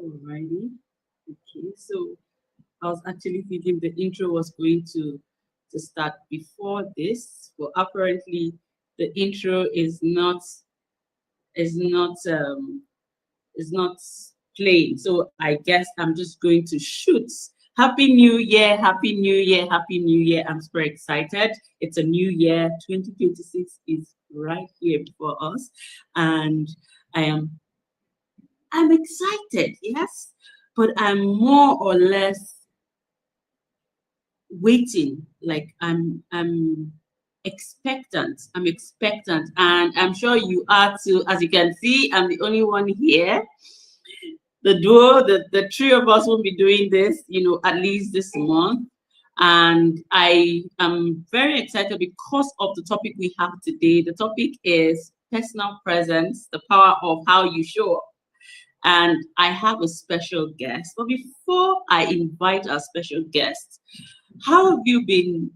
Alrighty. Okay, so I was actually thinking the intro was going to start before this, but apparently the intro is not is not playing. So I guess I'm just going to shoot. Happy New Year, Happy New Year, Happy New Year. I'm super excited. It's a new year. 2026 is right here before us. And I am I'm excited, yes, but I'm more or less waiting. Like I'm expectant. I'm expectant, and I'm sure you are too. As you can see, I'm the only one here. The duo, the three of us will be doing this, at least this month. And I am very excited because of the topic we have today. The topic is personal presence, the power of how you show up. And I have a special guest. But before I invite our special guest, how have you been?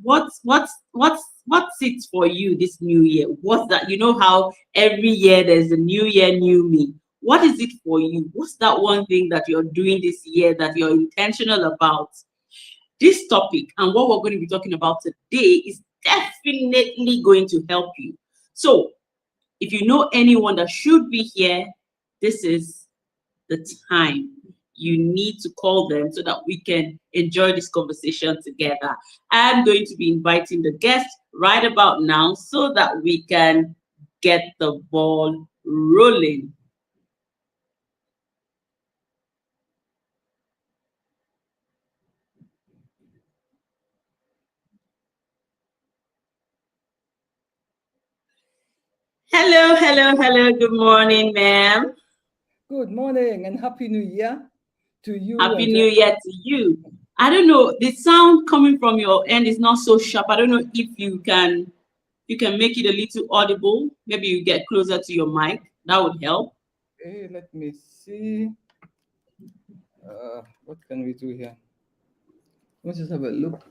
What's it for you this new year? What's that? You know how every year there's a new year, new me. What is it for you? What's that one thing that you're doing this year that you're intentional about? This topic and what we're going to be talking about today is definitely going to help you. So if you know anyone that should be here, this is the time. You need to call them so that we can enjoy this conversation together. I'm going to be inviting the guest right about now so that we can get the ball rolling. Hello, hello, hello. Good morning, ma'am. Good morning and Happy New Year to you. Happy New Year to you. I don't know, the sound coming from your end is not so sharp. I don't know if you can make it a little audible. Maybe you get closer to your mic. That would help. Okay, let me see. What can we do here? Let's just have a look.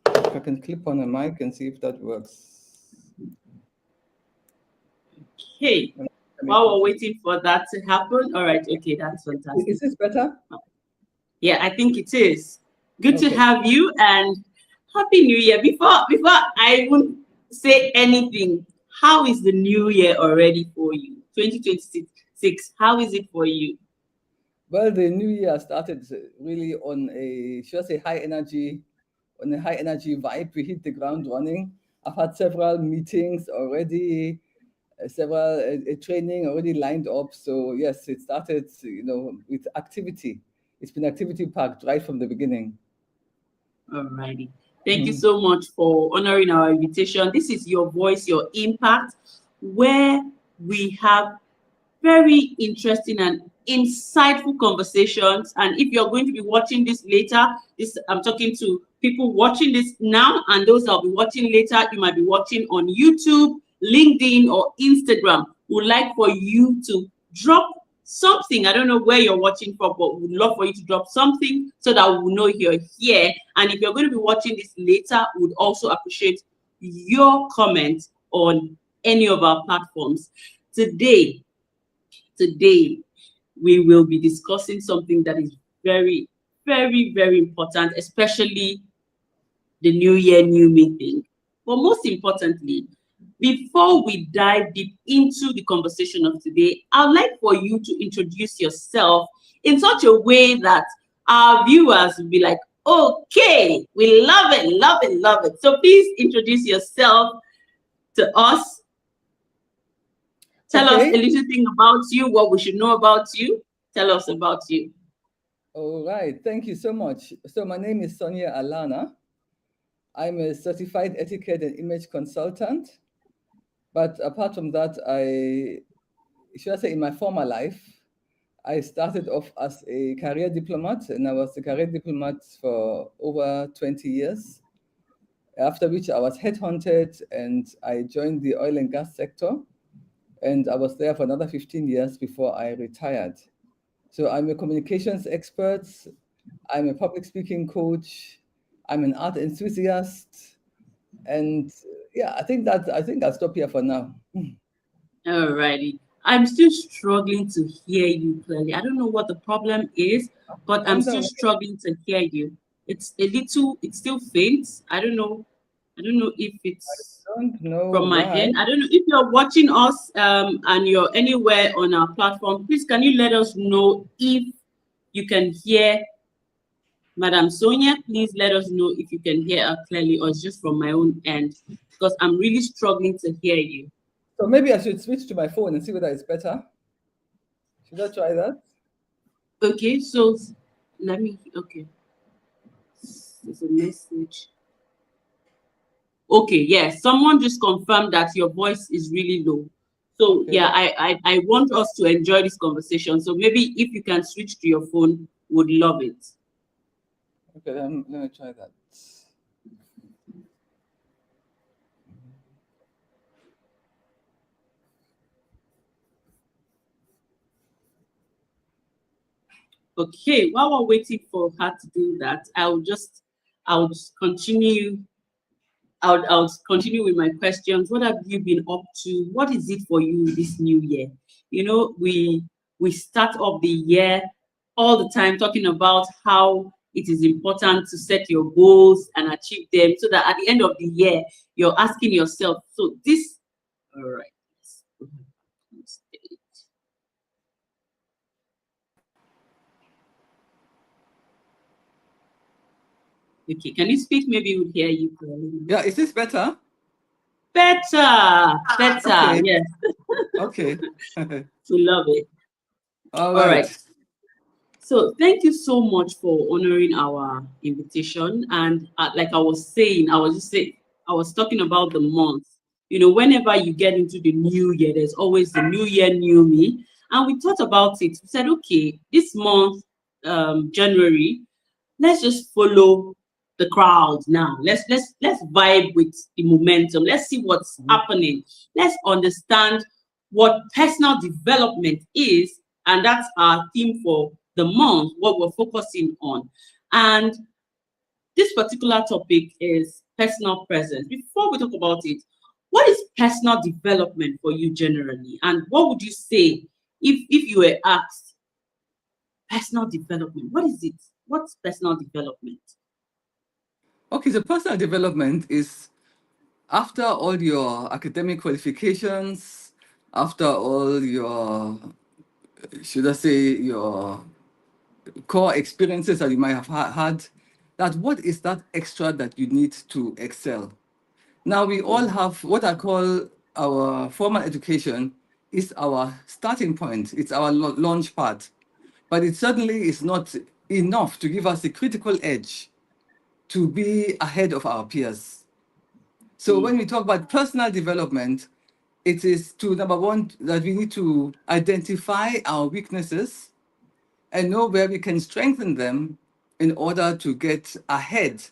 If I can clip on a mic and see if that works. Okay. While we're waiting for that to happen. All right. Okay, that's fantastic. Is this better? Yeah, I think it is. Good to have you and Happy New Year. Before I even say anything, how is the new year already for you? 2026. How is it for you? Well, the new year started really on a high energy vibe. We hit the ground running. I've had several meetings already, several training already lined up. So yes, it started, with activity. It's been activity packed right from the beginning. Alrighty. Thank you so much for honoring our invitation. This is Your Voice, Your Impact, where we have very interesting and insightful conversations. And if you're going to be watching this later, I'm talking to people watching this now and those that will be watching later. You might be watching on YouTube, LinkedIn, or Instagram. Would like for you to drop something. I don't know where you're watching from, but would love for you to drop something so that we'll know you're here. And if you're going to be watching this later, would also appreciate your comment on any of our platforms. Today, we will be discussing something that is very, very, very important, especially the new year, new me thing. But most importantly, before we dive deep into the conversation of today, I'd like for you to introduce yourself in such a way that our viewers will be like, okay, we love it, love it, love it. So please introduce yourself to us. Tell us a little thing about you, what we should know about you. Tell us about you. All right. Thank you so much. So my name is Sonye Allanah. I'm a Certified Etiquette and Image Consultant. But apart from that, in my former life, I started off as a career diplomat, and I was a career diplomat for over 20 years, after which I was headhunted and I joined the oil and gas sector. And I was there for another 15 years before I retired. So I'm a communications expert. I'm a public speaking coach. I'm an art enthusiast. And yeah, I think I'll stop here for now. Alrighty. I'm still struggling to hear you clearly. I don't know what the problem is, but I'm Wonder still why. struggling to hear you. It's a little, it's still faint. I don't know. I don't know if it's Don't know from my why. end. I don't know if you're watching us and you're anywhere on our platform. Please, can you let us know if you can hear Madam Sonia? Please let us know if you can hear her clearly, or it's just from my own end, because I'm really struggling to hear you. So maybe I should switch to my phone and see whether it's better. Should I try that? Okay, so let me. Okay, there's a message. Okay, yes, someone just confirmed that your voice is really low. So Okay, yeah, I want us to enjoy this conversation. So maybe if you can switch to your phone, would love it. okay, then let me try that. Okay, while we're waiting for her to do that, I'll just continue. I'll continue with my questions. What have you been up to? What is it for you this new year? You know, we start off the year all the time talking about how it is important to set your goals and achieve them, so that at the end of the year you're asking yourself, so this, all right. Okay, can you speak? Maybe we'll hear you clearly. Yeah, is this better? Better, better, Okay, yes. okay. We love it. All All right. right. So thank you so much for honoring our invitation. And like I was saying, I was talking about the month. You know, whenever you get into the new year, there's always the new year, new me. And we thought about it. We said, okay, this month, January, let's just follow the crowd now. Let's vibe with the momentum. Let's see what's happening. Let's understand what personal development is, and that's our theme for the month, what we're focusing on. And this particular topic is personal presence. Before we talk about it, what is personal development for you generally? And what would you say if you were asked personal development? What is it? What's personal development? Okay, so personal development is after all your academic qualifications, after all your, should I say, your core experiences that you might have had, that what is that extra that you need to excel? Now, we all have what I call our formal education is our starting point. It's our launch pad. But it certainly is not enough to give us the critical edge to be ahead of our peers. So when we talk about personal development, it is to number one, that we need to identify our weaknesses and know where we can strengthen them in order to get ahead,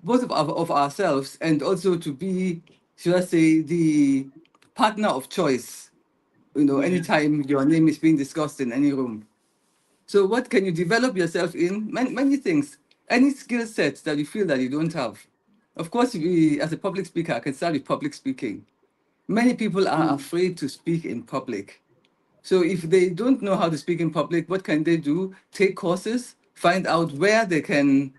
both of ourselves and also to be, should I say, the partner of choice, Yeah. anytime your name is being discussed in any room. So what can you develop yourself in? Many things. Any skill sets that you feel that you don't have. Of course, we, as a public speaker, I can start with public speaking. Many people are afraid to speak in public. So if they don't know how to speak in public, what can they do? Take courses, find out where they can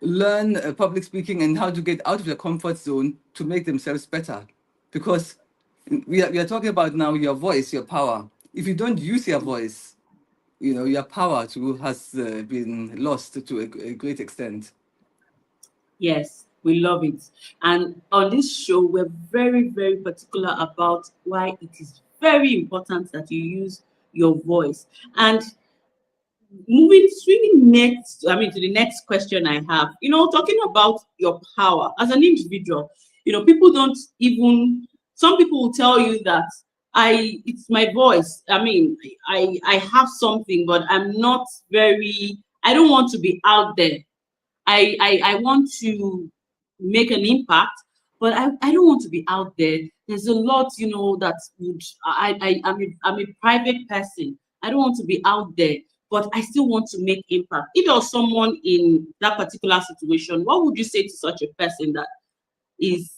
learn public speaking and how to get out of their comfort zone to make themselves better. Because we are talking about now your voice, your power. If you don't use your voice, your power has been lost to a great extent. Yes, we love it. And on this show, we're very, very particular about why it is very important that you use your voice. And swinging next, I mean, to the next question I have, talking about your power as an individual, people don't even, some people will tell you that it's my voice. I mean, I have something, but I don't want to be out there. I want to make an impact, but I don't want to be out there. There's a lot, that would I'm a private person. I don't want to be out there, but I still want to make impact. If you're someone in that particular situation, what would you say to such a person that is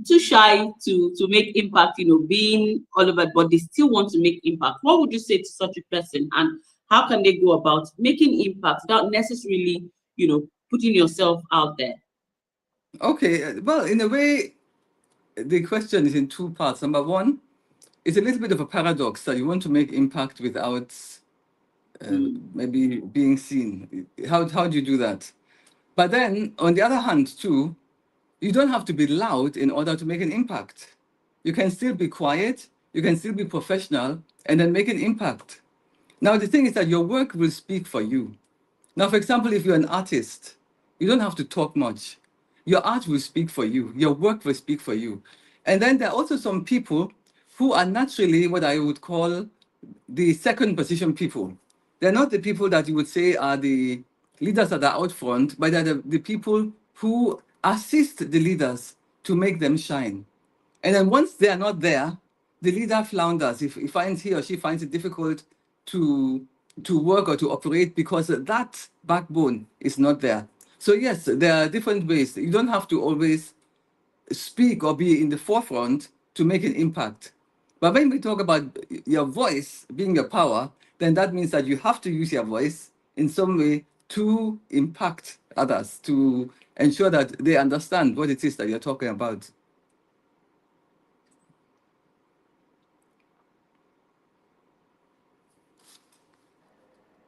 too shy to make impact, being all over, but they still want to make impact. What would you say to such a person, and how can they go about making impact without necessarily, putting yourself out there? Okay, well, in a way, the question is in two parts. Number one, it's a little bit of a paradox that you want to make impact without maybe being seen. How do you do that? But then, on the other hand, too, you don't have to be loud in order to make an impact. You can still be quiet, you can still be professional, and then make an impact. Now, the thing is that your work will speak for you. Now, for example, if you're an artist, you don't have to talk much. Your art will speak for you, your work will speak for you. And then there are also some people who are naturally what I would call the second position people. They're not the people that you would say are the leaders that are out front, but they're the people who assist the leaders to make them shine. And then once they are not there, the leader flounders. If he or she finds it difficult to work or to operate because that backbone is not there. So yes, there are different ways. You don't have to always speak or be in the forefront to make an impact. But when we talk about your voice being your power, then that means that you have to use your voice in some way to impact others, to ensure that they understand what it is that you're talking about.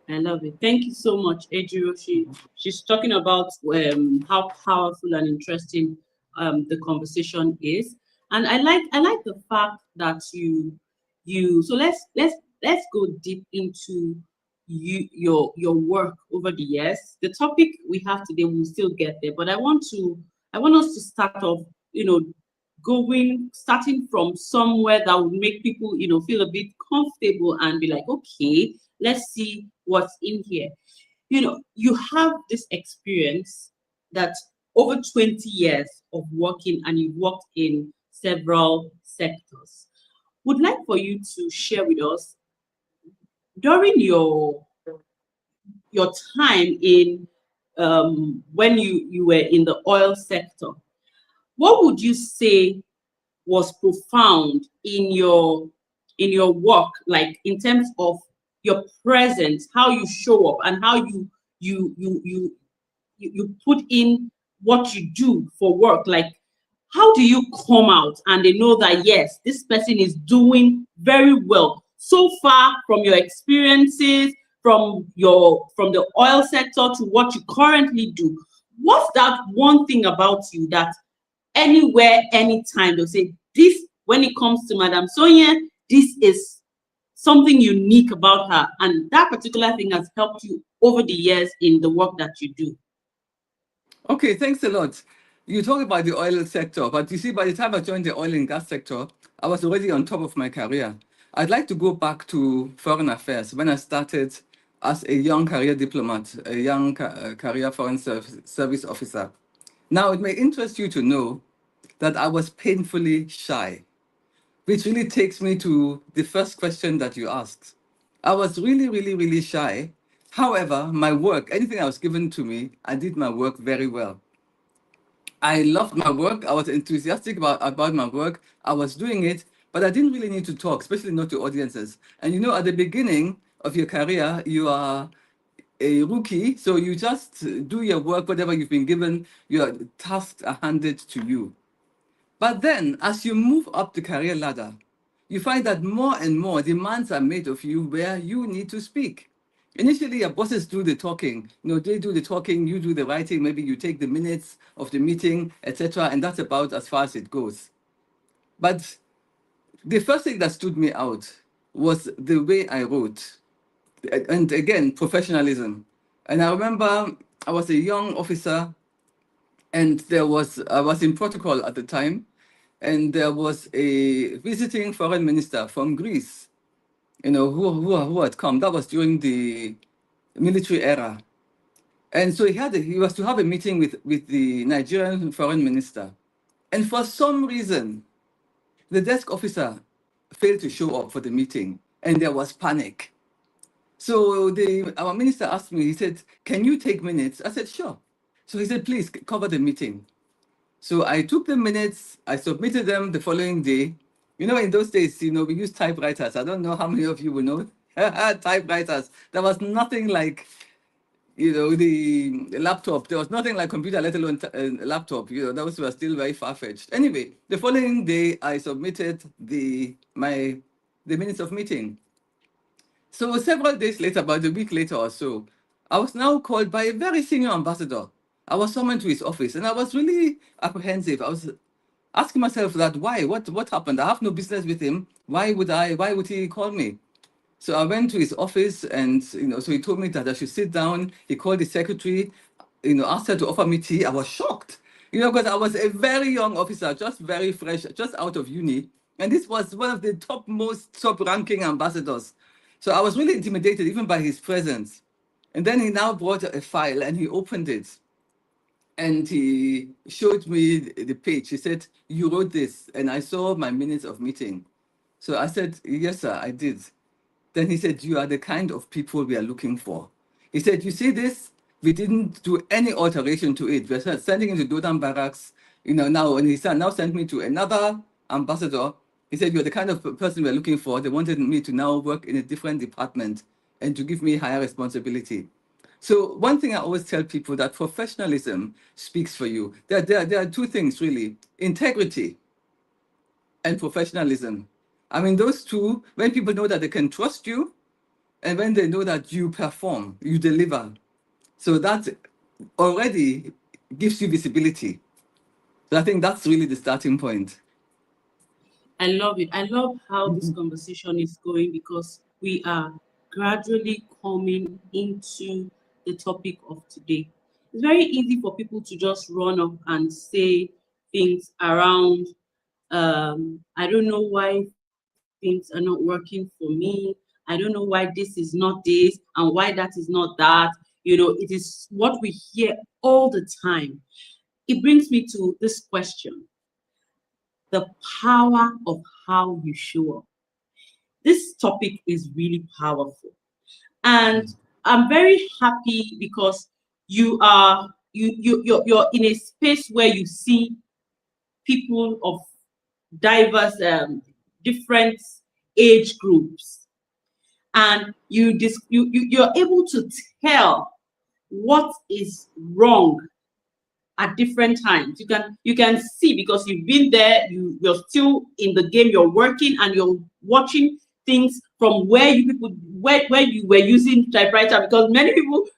I love it. Thank you so much, Ejiro. She's talking about how powerful and interesting the conversation is, and I like the fact that you. So let's go deep into your work over the years. The topic we have today, we'll still get there, but I want us to start off, starting from somewhere that would make people, feel a bit comfortable and be like, okay, let's see what's in here. You have this experience that over 20 years of working, and you've worked in several sectors. Would like for you to share with us during your time in when you were in the oil sector. What would you say was profound in your work, like in terms of your presence, how you show up, and how you put in what you do for work? Like, how do you come out and they know that yes, this person is doing very well so far, from your experiences, from the oil sector to what you currently do? What's that one thing about you that anywhere, anytime, they'll say, this, when it comes to Madam Sonye, this is something unique about her, and that particular thing has helped you over the years in the work that you do? Okay, thanks a lot. You talk about the oil sector, but you see, by the time I joined the oil and gas sector, I was already on top of my career. I'd like to go back to foreign affairs when I started as a young career diplomat, a young career foreign service officer. Now, it may interest you to know that I was painfully shy, which really takes me to the first question that you asked. I was really, really, really shy. However, my work, anything that was given to me, I did my work very well. I loved my work. I was enthusiastic about my work. I was doing it, but I didn't really need to talk, especially not to audiences. And at the beginning of your career, you are a rookie, so you just do your work, whatever you've been given, your tasks are handed to you. But then, as you move up the career ladder, you find that more and more demands are made of you where you need to speak. Initially, your bosses do the talking. They do the talking, you do the writing. Maybe you take the minutes of the meeting, etc. And that's about as far as it goes. But the first thing that stood me out was the way I wrote. And again, professionalism. And I remember I was a young officer, and I was in protocol at the time, and there was a visiting foreign minister from Greece, who had come. That was during the military era. And so he was to have a meeting with the Nigerian foreign minister. And for some reason, the desk officer failed to show up for the meeting, and there was panic. So our minister asked me, he said, "Can you take minutes?" I said, "Sure." So he said, "Please cover the meeting." So I took the minutes, I submitted them the following day. You know, in those days, you know, we used typewriters. I don't know how many of you will know typewriters. There was nothing like, you know, the laptop. There was nothing like computer, let alone laptop. You know, those were still very far-fetched. Anyway, the following day, I submitted the minutes of meeting. So several days later, about a week later or so, I was now called by a very senior ambassador. I was summoned to his office, and I was really apprehensive. I was asking myself that why? What happened? I have no business with him. Why would he call me? So I went to his office, and so he told me that I should sit down. He called the secretary, asked her to offer me tea. I was shocked, because I was a very young officer, just very fresh, just out of uni, and this was one of the top-ranking ambassadors. So I was really intimidated even by his presence. And then he now brought a file and he opened it. And he showed me the page. He said, "You wrote this." And I saw my minutes of meeting. So I said, "Yes, sir, I did." Then he said, "You are the kind of people we are looking for." He said, "You see this? We didn't do any alteration to it. We're sending it to Dodan Barracks, now." And he now sent me to another ambassador. He said, "You're the kind of person we're looking for." They wanted me to now work in a different department and to give me higher responsibility. So one thing I always tell people, that professionalism speaks for you. There are two things really: integrity and professionalism. I mean, those two, when people know that they can trust you, and when they know that you perform, you deliver, so that already gives you visibility. So I think that's really the starting point. I love it. I love how this conversation is going because we are gradually coming into the topic of today. It's very easy for people to just run up and say things around, I don't know why things are not working for me. I don't know why this is not this and why that is not that. It is what we hear all the time. It brings me to this question: the power of how you show up. This topic is really powerful. And I'm very happy because you're in a space where you see people of diverse different age groups, and you're able to tell what is wrong at different times. You can see, because you've been there, you're still in the game, you're working and you're watching things from where you were using typewriter, because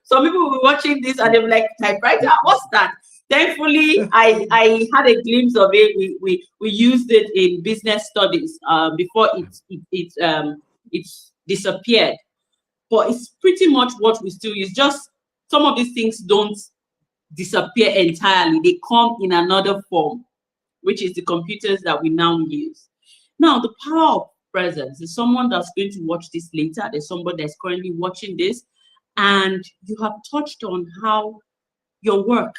some people will be watching this and they're like, typewriter, what's that? Thankfully, I had a glimpse of it. We used it in business studies before it disappeared. But it's pretty much what we still use. Just some of these things don't disappear entirely. They come in another form, which is the computers that we now use. Now, the power of presence is someone that's going to watch this later. There's somebody that's currently watching this, and you have touched on how your work,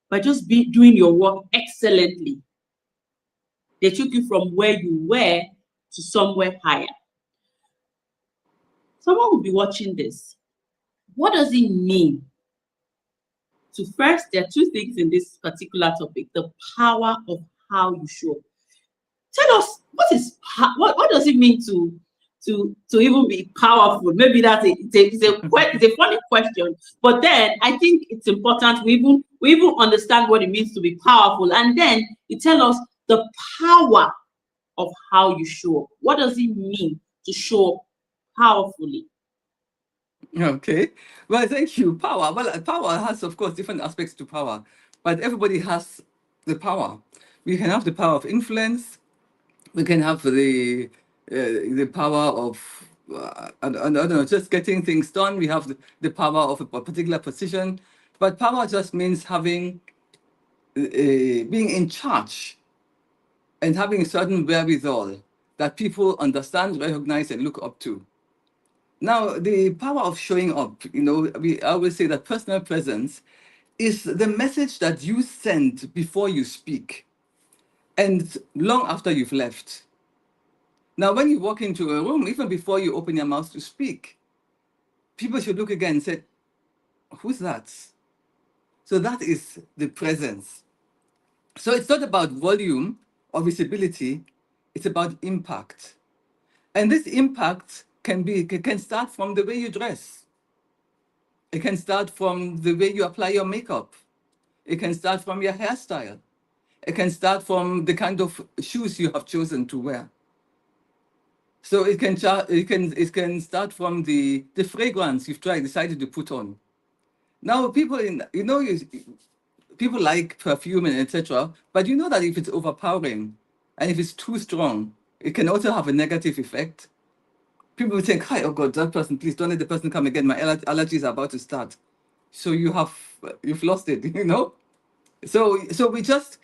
by just doing your work excellently, they took you from where you were to somewhere higher. Someone will be watching this. What does it mean? So first, there are two things in this particular topic: the power of how you show up. Tell us, what does it mean to even be powerful? Maybe it's a funny question, but then I think it's important we even understand what it means to be powerful, and then you tell us the power of how you show up. What does it mean to show up powerfully? Okay. Well, thank you. Power. Well, power has, of course, different aspects to power, but everybody has the power. We can have the power of influence. We can have the power of I don't know, just getting things done. We have the power of a particular position, but power just means having being in charge and having a certain wherewithal that people understand, recognize, and look up to. Now, the power of showing up, I always say that personal presence is the message that you send before you speak and long after you've left. Now, when you walk into a room, even before you open your mouth to speak, people should look again and say, "Who's that?" So that is the presence. So it's not about volume or visibility, it's about impact. And this impact can start from the way you dress. It can start from the way you apply your makeup. It can start from your hairstyle. It can start from the kind of shoes you have chosen to wear. So it can start from the fragrance you've decided to put on. Now people like perfume and etc. But you know that if it's overpowering and if it's too strong, it can also have a negative effect. People will think, "Hi, oh God, that person! Please don't let the person come again. My allergies are about to start." So you've lost it, you know. So we just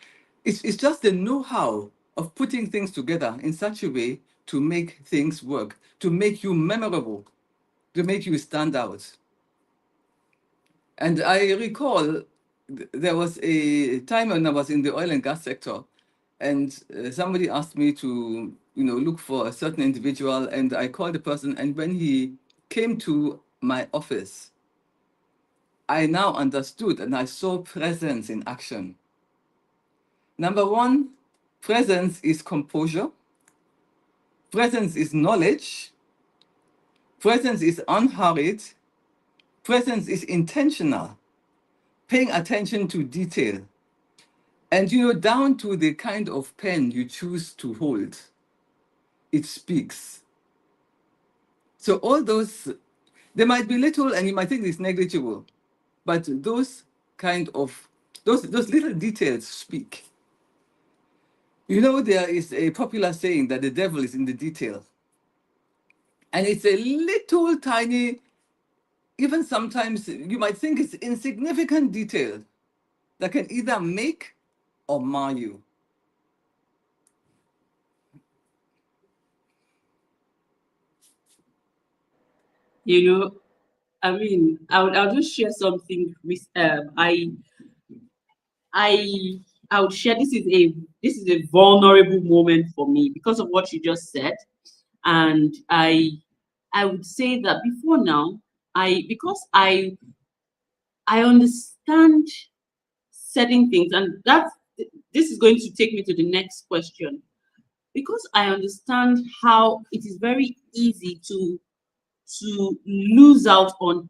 it's just the know-how of putting things together in such a way to make things work, to make you memorable, to make you stand out. And I recall there was a time when I was in the oil and gas sector, and somebody asked me to, look for a certain individual, and I called the person, and when he came to my office, I now understood and I saw presence in action. Number one, presence is composure. Presence is knowledge. Presence is unhurried. Presence is intentional, paying attention to detail. And down to the kind of pen you choose to hold, it speaks. So all those, they might be little and you might think it's negligible, but those little details speak. There is a popular saying that the devil is in the detail. And it's a little tiny, even sometimes you might think it's insignificant detail that can either make or mar you. I'll just share something with I I would share this is a vulnerable moment for me because of what you just said. And I would say that before now, I understand certain things, and this is going to take me to the next question. Because I understand how it is very easy to lose out on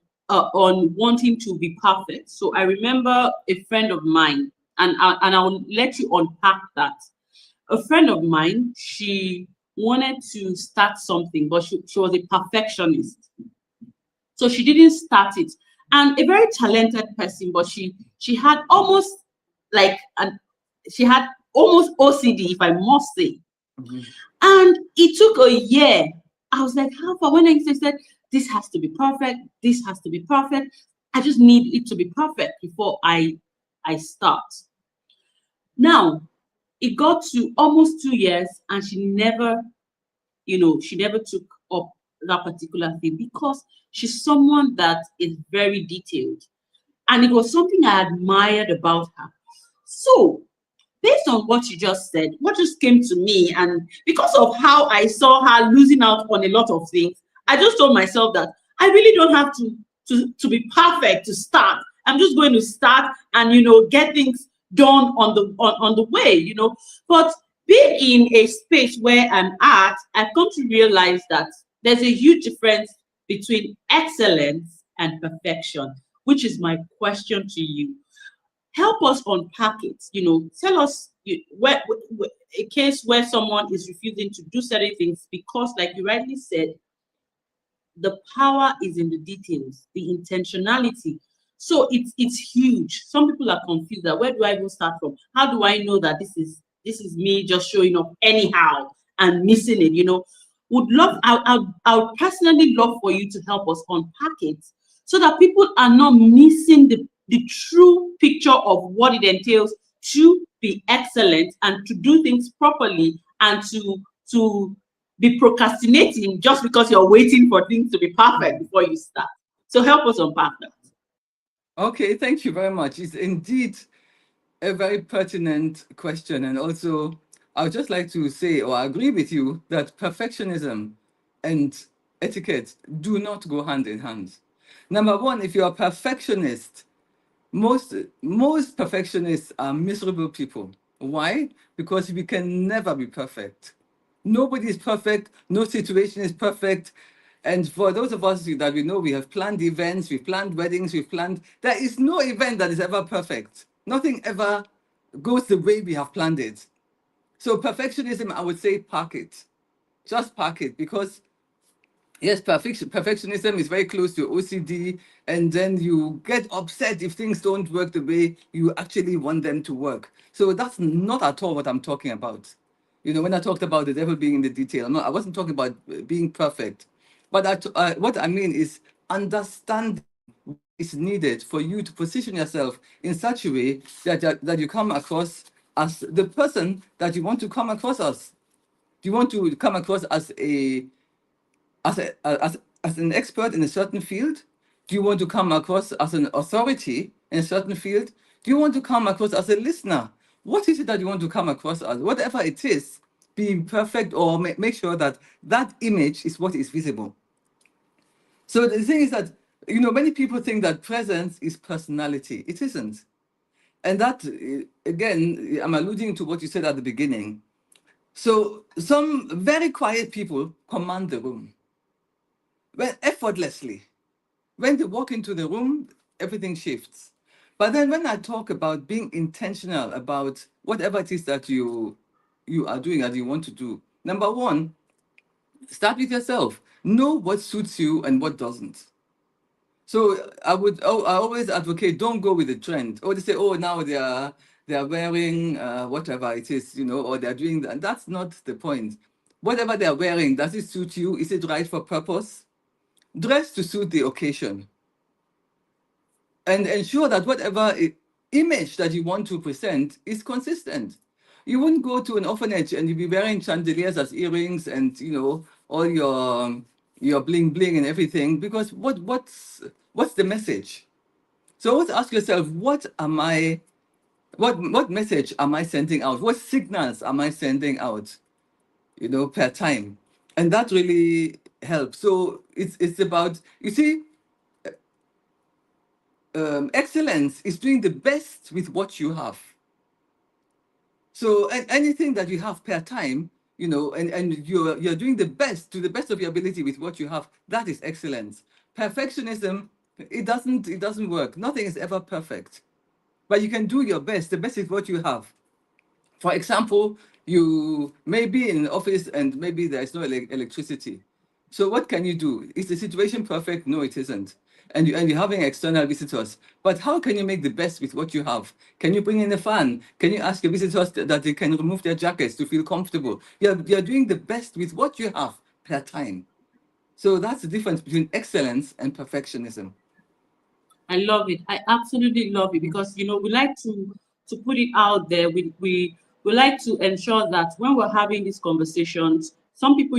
wanting to be perfect. So I remember a friend of mine, and I'll let you unpack that. A friend of mine, she wanted to start something, but she was a perfectionist. So she didn't start it. And a very talented person, but she had almost like an she had almost OCD, if I must say. Mm-hmm. And it took a year. I was like, how far? When I said, this has to be perfect, this has to be perfect. I just need it to be perfect before I start. Now, it got to almost 2 years, and she never took up that particular thing because she's someone that is very detailed. And it was something I admired about her. So, based on what you just said, what just came to me, and because of how I saw her losing out on a lot of things, I just told myself that I really don't have to be perfect to start. I'm just going to start and get things done on the way. But being in a space where I'm at, I've come to realize that there's a huge difference between excellence and perfection, which is my question to you. Help us unpack it. Tell us where a case where someone is refusing to do certain things because, like you rightly said, the power is in the details, the intentionality. So it's huge. Some people are confused that where do I even start from? How do I know that this is me just showing up anyhow and missing it? I would personally love for you to help us unpack it so that people are not missing the true picture of what it entails to be excellent and to do things properly and to be procrastinating just because you're waiting for things to be perfect before you start. So help us unpack that. Okay, thank you very much. It's indeed a very pertinent question. And also, I would just like to say or agree with you that perfectionism and etiquette do not go hand in hand. Number one, if you're a perfectionist, most perfectionists are miserable people. Why? Because we can never be perfect. Nobody is perfect. No situation is perfect. And for those of us that we know, we have planned events, we've planned weddings, there is no event that is ever perfect. Nothing ever goes the way we have planned it. So perfectionism, I would say, park it. Just park it, because yes, perfectionism is very close to OCD, and then you get upset if things don't work the way you actually want them to work. So that's not at all what I'm talking about. When I talked about the devil being in the detail, I wasn't talking about being perfect. But what I mean is understanding what is needed for you to position yourself in such a way that you come across as the person that you want to come across as. Do you want to come across as as an expert in a certain field? Do you want to come across as an authority in a certain field? Do you want to come across as a listener? What is it that you want to come across as? Whatever it is, be perfect, or make sure that that image is what is visible. So the thing is that, many people think that presence is personality. It isn't. And that, again, I'm alluding to what you said at the beginning. So some very quiet people command the room, effortlessly. When they walk into the room, everything shifts. But then when I talk about being intentional about whatever it is that you are doing and you want to do, number one, start with yourself. Know what suits you and what doesn't. So I always advocate, don't go with the trend. Or they say, oh, now they are wearing whatever it is, or they're doing that. That's not the point. Whatever they're wearing, does it suit you? Is it right for purpose? Dress to suit the occasion, and ensure that whatever image that you want to present is consistent. You wouldn't go to an orphanage and you'd be wearing chandeliers as earrings and all your bling bling and everything, because what's the message? So always ask yourself, what message am I sending out? What signals am I sending out, per time? And that really helps. So it's about, you see, excellence is doing the best with what you have. So anything that you have per time, and you're doing the best to the best of your ability with what you have, that is excellence. Perfectionism, it doesn't work. Nothing is ever perfect, but you can do your best. The best is what you have. For example, you may be in an office and maybe there's no electricity. So what can you do? Is the situation perfect? No, it isn't. And you're having external visitors. But how can you make the best with what you have? Can you bring in a fan? Can you ask your visitors that they can remove their jackets to feel comfortable? You're doing the best with what you have per time. So that's the difference between excellence and perfectionism. I love it. I absolutely love it, because we like to put it out there. We like to ensure that when we're having these conversations, some people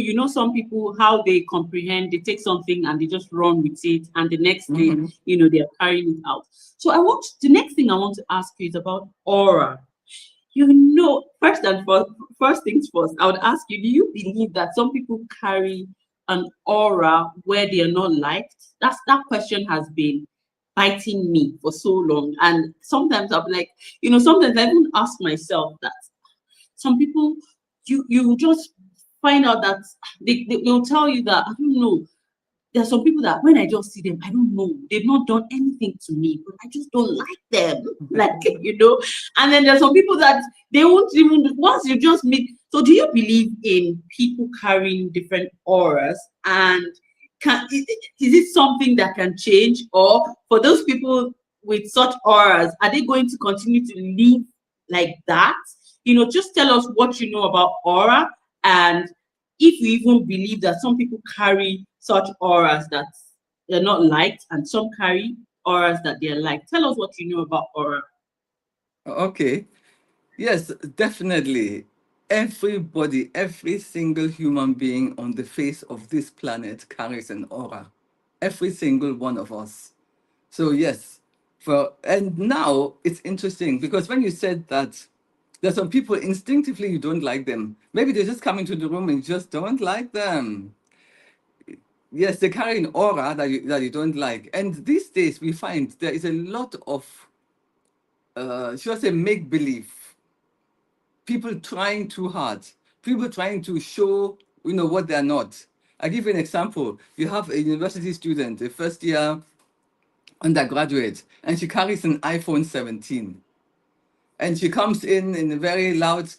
how they comprehend, they take something and they just run with it, and the next day, Mhm. they're carrying it out. So the next thing I want to ask you is about aura. First things first, I would ask you, do you believe that some people carry an aura where they are not liked? That question has been biting me for so long. And sometimes I'm like, sometimes I even ask myself that some people, you just find out that they'll tell you that, I don't know, there are some people that when I just see them, I don't know, they've not done anything to me, but I just don't like them. Like, and then there's some people that they won't even, once you just meet. So do you believe in people carrying different auras? And is it something that can change? Or for those people with such auras, are they going to continue to live like that? Just tell us what you know about aura, and if you even believe that some people carry such auras that they're not liked, and some carry auras that they're liked. Tell us what you know about aura. Okay. Yes, definitely. Everybody, every single human being on the face of this planet carries an aura. Every single one of us. So yes, and now it's interesting because when you said that there's some people instinctively you don't like them. Maybe they just come into the room and you just don't like them. Yes, they carry an aura that you don't like. And these days we find there is a lot of should I say make believe. people trying too hard, people trying to show, what they're not. I give you an example. You have a university student, a first year undergraduate, and she carries an iPhone 17. And she comes in a very loud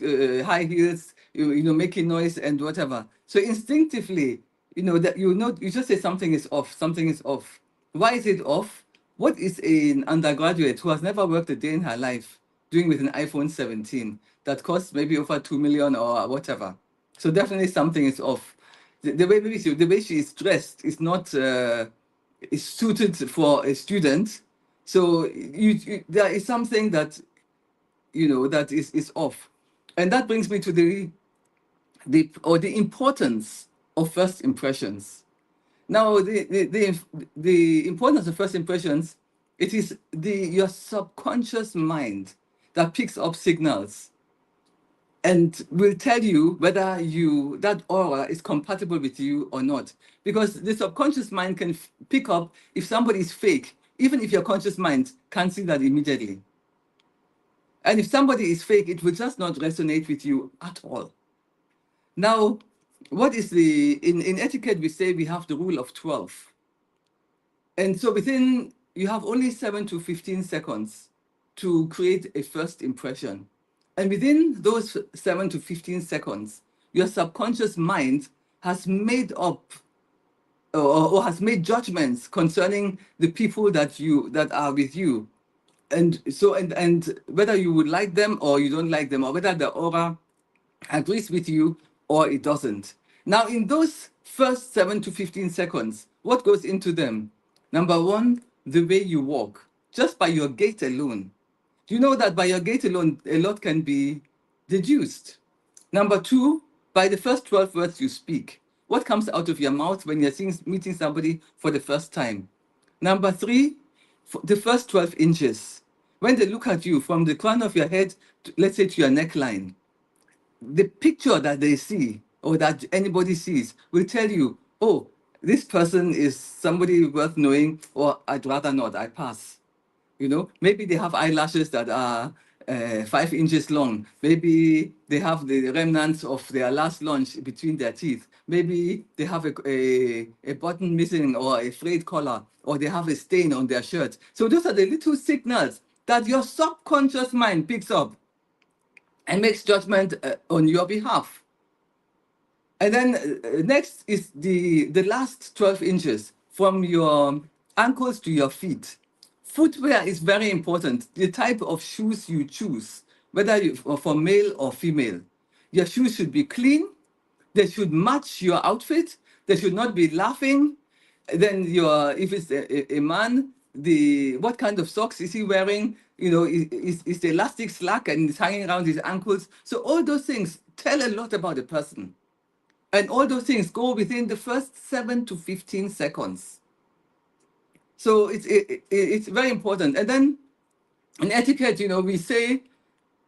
high heels, making noise and whatever. So instinctively, you just say something is off, something is off. Why is it off? What is an undergraduate who has never worked a day in her life doing with an iPhone 17 that costs maybe over 2 million or whatever? So definitely something is off. The way she is dressed is not is suited for a student. So there is something that that is off. And that brings me to the importance of first impressions. Now, the importance of first impressions, it is your subconscious mind that picks up signals and will tell you whether that aura is compatible with you or not. Because the subconscious mind can pick up if somebody is fake, even if your conscious mind can't see that immediately. And if somebody is fake, it will just not resonate with you at all. Now, what is in etiquette, we say we have the rule of 12. And so you have only 7 to 15 seconds to create a first impression. And within those 7 to 15 seconds, your subconscious mind has made up or has made judgments concerning the people that are with you. And so, and whether you would like them or you don't like them, or whether the aura agrees with you or it doesn't. Now, in those first 7 to 15 seconds, what goes into them? Number one, the way you walk, just by your gait alone. Do you know that by your gait alone, a lot can be deduced? Number two, by the first 12 words you speak. What comes out of your mouth when you're meeting somebody for the first time? Number three, the first 12 inches. When they look at you from the crown of your head, let's say to your neckline, the picture that they see or that anybody sees will tell you, oh, this person is somebody worth knowing, or I'd rather not, I pass. Maybe they have eyelashes that are 5 inches long. Maybe they have the remnants of their last lunch between their teeth. Maybe they have a button missing or a frayed collar, or they have a stain on their shirt. So those are the little signals that your subconscious mind picks up and makes judgment on your behalf. And then next is the last 12 inches from your ankles to your feet. Footwear is very important. The type of shoes you choose, whether for male or female. Your shoes should be clean. They should match your outfit. They should not be laughing. Then if it's a man, what kind of socks is he wearing? Is the elastic slack and it's hanging around his ankles? So all those things tell a lot about the person. And all those things go within the first 7 to 15 seconds. So it's very important. And then in etiquette, we say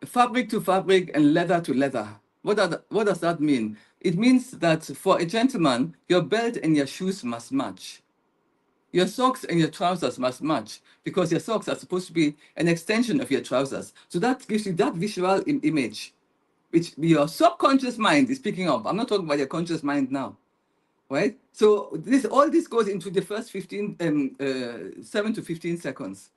fabric to fabric and leather to leather. What does that mean? It means that for a gentleman, your belt and your shoes must match. Your socks and your trousers must match, because your socks are supposed to be an extension of your trousers. So that gives you that visual image, which your subconscious mind is picking up. I'm not talking about your conscious mind now, right? So all this goes into the first 7 to 15 seconds.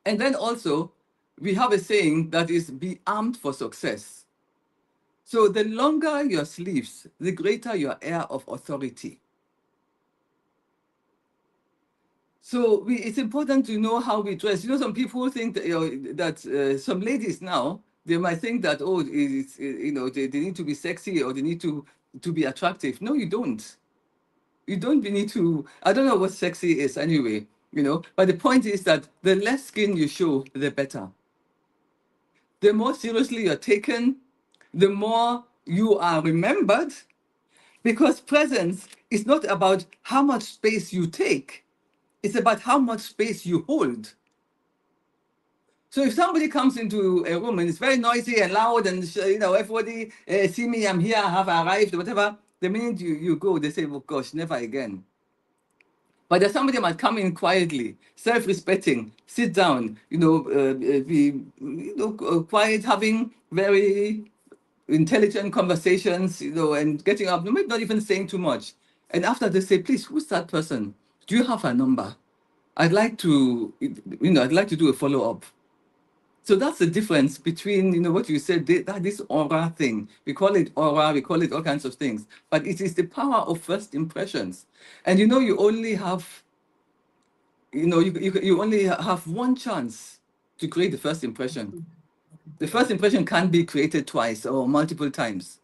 And then also, we have a saying that is, be armed for success. So the longer your sleeves, the greater your air of authority. So it's important to know how we dress. Some people think that, some ladies now, they might think that, they need to be sexy or they need to be attractive. No, you don't. You don't need to. I don't know what sexy is anyway, but the point is that the less skin you show, the better. The more seriously you're taken, the more you are remembered, because presence is not about how much space you take. It's about how much space you hold. So if somebody comes into a room and it's very noisy and loud and, everybody see me, I'm here, I have arrived, whatever, the minute you go, they say, oh gosh, never again. But there's somebody might come in quietly, self-respecting, sit down, be quiet, having very intelligent conversations, and getting up, maybe not even saying too much. And after they say, please, who's that person? Do you have a number? I'd like to, I'd like to do a follow-up. So that's the difference between, what you said, that this aura thing. We call it aura, we call it all kinds of things, but it is the power of first impressions. And you only have, you only have one chance to create the first impression. The first impression can't be created twice or multiple times.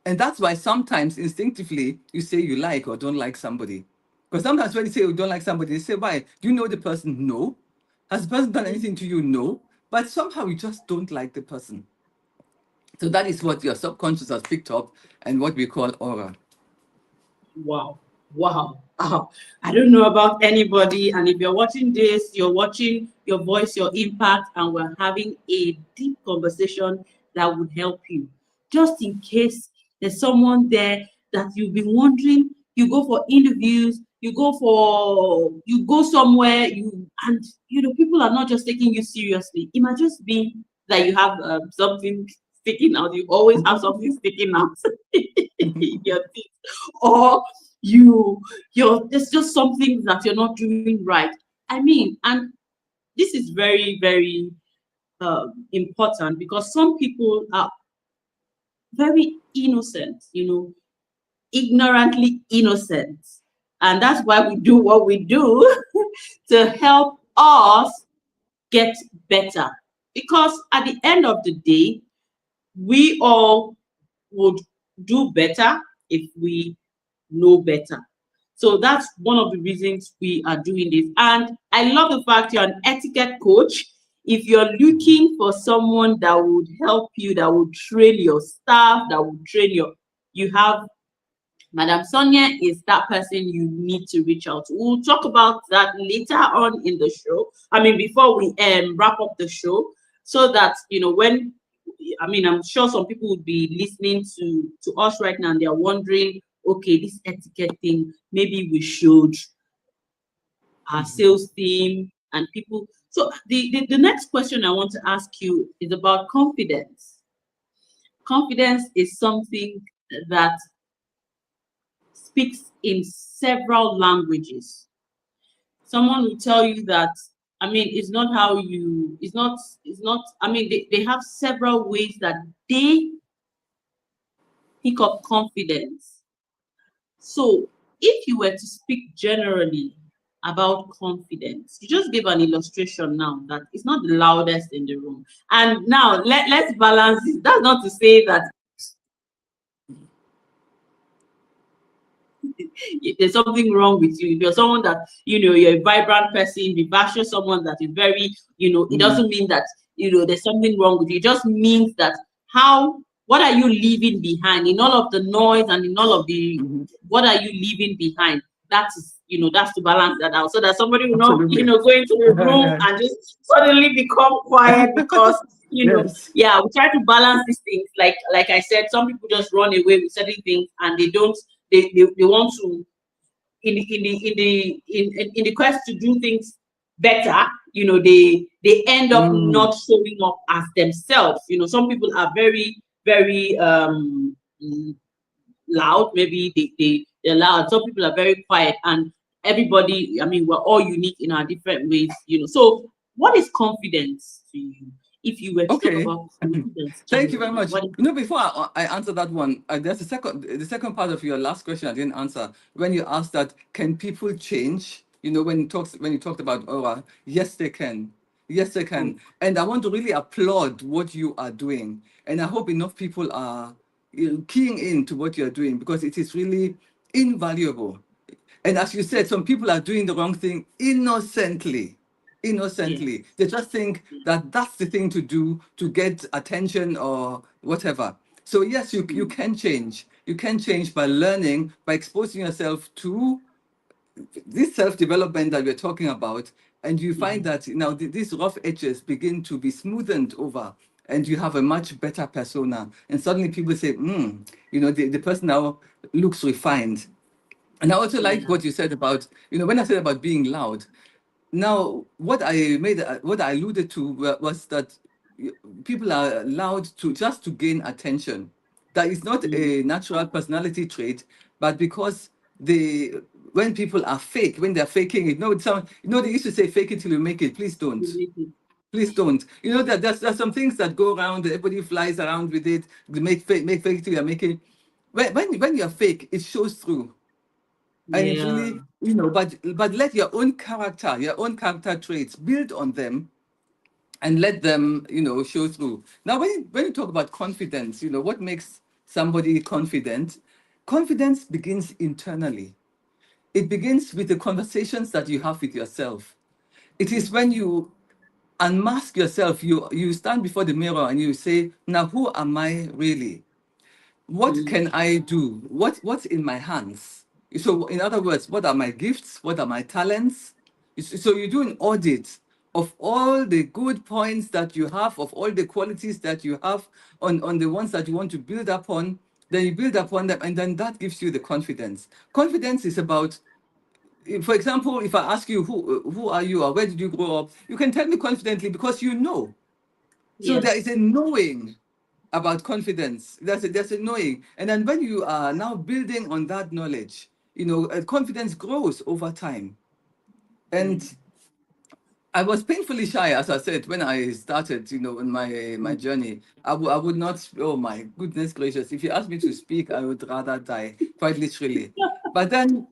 And that's why sometimes instinctively you say you like or don't like somebody. Because sometimes when you say you don't like somebody, they say, why? Do you know the person? No. Has the person done anything to you? No. But somehow you just don't like the person. So that is what your subconscious has picked up and what we call aura. Wow. Wow. I don't know about anybody. And if you're watching this, you're watching Your Voice, Your Impact, and we're having a deep conversation that would help you. Just in case there's someone there that you've been wondering, you go for interviews, you go somewhere, and people are not just taking you seriously. It might just be that you have something sticking out. You always have something sticking out in your teeth, or there's just something that you're not doing right. I mean, and this is very, very important, because some people are very innocent, ignorantly innocent. And that's why we do what we do to help us get better. Because at the end of the day, we all would do better if we know better. So that's one of the reasons we are doing this. And I love the fact you're an etiquette coach. If you're looking for someone that would help you, that would train your staff, that would train you have Madam Sonye is that person you need to reach out to. We'll talk about that later on in the show. I mean, before we wrap up the show, so that I'm sure some people would be listening to us right now and they're wondering, okay, this etiquette thing, maybe we should, our sales team and people. So the next question I want to ask you is about confidence. Confidence is something that speaks in several languages. Someone will tell you that, it's not they have several ways that they pick up confidence. So if you were to speak generally about confidence, you just gave an illustration now that it's not the loudest in the room. And now let's balance it. That's not to say that there's something wrong with you. If you're someone that, you're a vibrant person, vivacious, someone that is very, it doesn't mean that, there's something wrong with you. It just means that what are you leaving behind in all of the noise and in all of the, what are you leaving behind? That is, that's to balance that out, so that somebody will not, go into the room and just suddenly become quiet because, Yes. we try to balance these things. Like I said, some people just run away with certain things and they don't, they want to, in the quest to do things better, they end up not showing up as themselves. Some people are very, very loud. Maybe they're loud. Some people are very quiet, and everybody, we're all unique in our different ways. So what is confidence to you? If you were to talk about confidence. Thank you very much. Before I answer that one, there's the second part of your last question I didn't answer. When you asked that, can people change? When you talked about aura, yes, they can. Yes, they can. And I want to really applaud what you are doing. And I hope enough people are keying into what you're doing, because it is really invaluable. And as you said, some people are doing the wrong thing innocently. Innocently. They just think that that's the thing to do to get attention or whatever. So yes, you can change. You can change by learning, by exposing yourself to this self-development that we're talking about. And you find that now these rough edges begin to be smoothened over, and you have a much better persona. And suddenly people say, the person now looks refined. And I also like what you said about, when I said about being loud. Now, what I alluded to was that people are allowed to just to gain attention. That is not a natural personality trait, but because they, when people are fake, when they're faking it, no, they used to say fake it till you make it. Please don't. Please don't. You know that there's some things that go around. Everybody flies around with it. They make fake till you're making. When you're fake, it shows through, and it's Yeah. really, But let your own character traits, build on them, and let them, show through. Now, when you talk about confidence, what makes somebody confident? Confidence begins internally. It begins with the conversations that you have with yourself. It is when you unmask yourself, you stand before the mirror and you say, now who am I really? What Mm. can I do? What's in my hands? So, in other words, what are my gifts? What are my talents? So you do an audit of all the good points that you have, of all the qualities that you have, on the ones that you want to build upon. Then you build upon them, and then that gives you the confidence. Confidence is about, for example, if I ask you who are you or where did you grow up, you can tell me confidently because you know. So there Yes. is a knowing about confidence. There's a knowing, and then when you are now building on that knowledge, confidence grows over time. And Mm. I was painfully shy, as I said, when I started, in my journey. I would not. Oh my goodness gracious! If you ask me to speak, I would rather die, quite literally. But then,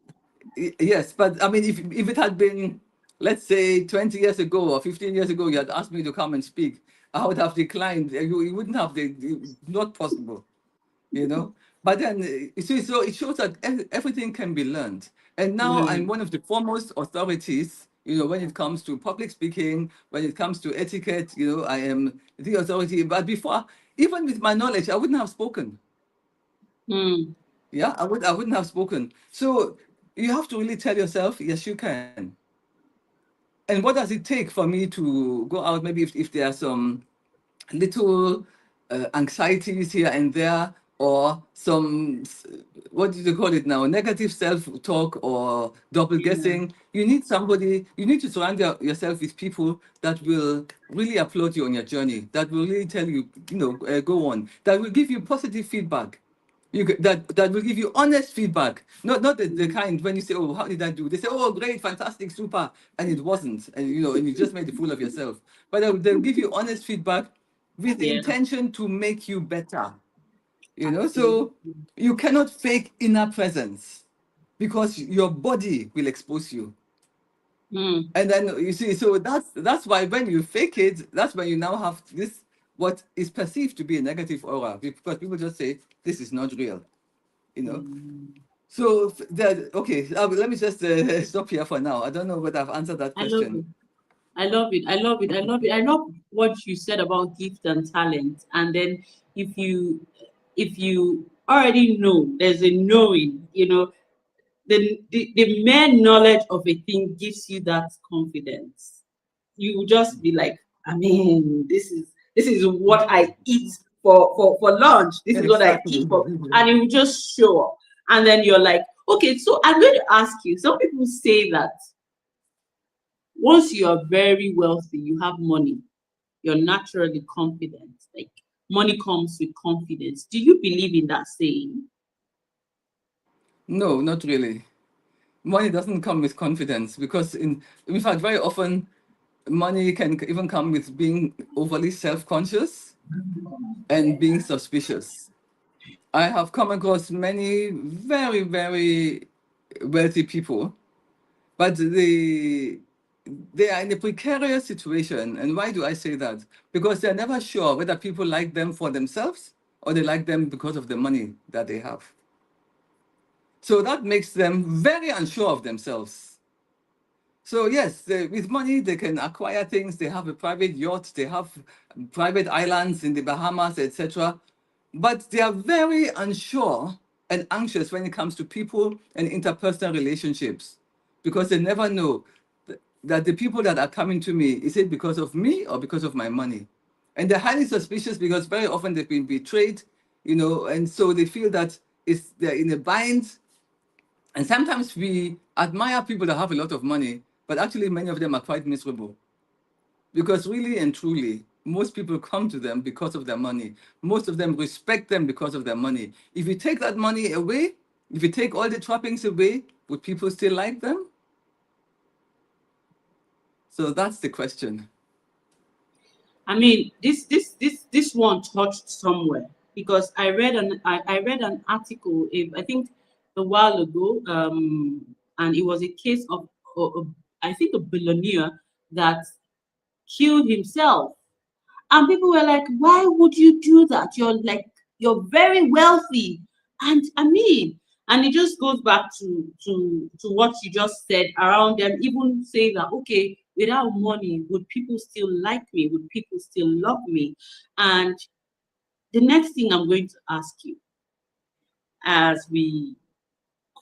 yes, but I mean, if it had been, let's say, 20 years ago or 15 years ago, you had asked me to come and speak, I would have declined. You wouldn't have not possible, you know. But then, so it shows that everything can be learned. And now I'm Mm. one of the foremost authorities, when it comes to public speaking, when it comes to etiquette, I am the authority. But before, even with my knowledge, I wouldn't have spoken. Mm. Yeah, I wouldn't have spoken. So you have to really tell yourself, yes, you can. And what does it take for me to go out? Maybe if there are some little anxieties here and there, or some, what do you call it now, negative self-talk or double Yeah. guessing. You need to surround yourself with people that will really applaud you on your journey, that will really tell you, go on, that will give you positive feedback. That will give you honest feedback, not the Mm. kind when you say, oh, how did I do? They say, oh, great, fantastic, super, and it wasn't, and you just made a fool of yourself. But they'll give you honest feedback with the Yeah. intention to make you better. So Absolutely. you cannot fake inner presence because your body will expose you. Mm. And then you see, so that's why when you fake it, that's when you now have this, what is perceived to be a negative aura, because people just say this is not real. you know Mm. so that, okay, let me just stop here for now. I don't know whether I've answered that I love it. question. I love it. I love it. I love it. I love what you said about gift and talent. And then if you if you already know, there's a knowing, the mere knowledge of a thing gives you that confidence. You will just be like, I mean, this is what I eat for lunch. This is what I Exactly. eat for, and it will just show up. And then you're like, okay, so I'm going to ask you. Some people say that once you are very wealthy, you have money, you're naturally confident. Like money comes with confidence. Do you believe in that saying? No, not really. Money doesn't come with confidence, because in fact, very often money can even come with being overly self-conscious and being suspicious. I have come across many very, very wealthy people, but they are in a precarious situation. And why do I say that? Because they're never sure whether people like them for themselves or they like them because of the money that they have. So that makes them very unsure of themselves. So yes, with money they can acquire things. They have a private yacht, they have private islands in the Bahamas, etc. But they are very unsure and anxious when it comes to people and interpersonal relationships, because they never know that the people that are coming to me, is it because of me or because of my money? And they're highly suspicious because very often they've been betrayed, and so they feel that they're in a bind. And sometimes we admire people that have a lot of money, but actually many of them are quite miserable. Because really and truly, most people come to them because of their money. Most of them respect them because of their money. If you take that money away, if you take all the trappings away, would people still like them? So that's the question. I mean, this one touched somewhere, because I read an article, I think a while ago, and it was a case of, I think, a billionaire that killed himself. And people were like, why would you do that? You're very wealthy. And I mean, and it just goes back to what you just said around them, even saying that, okay, without money, would people still like me? Would people still love me? And the next thing I'm going to ask you, as we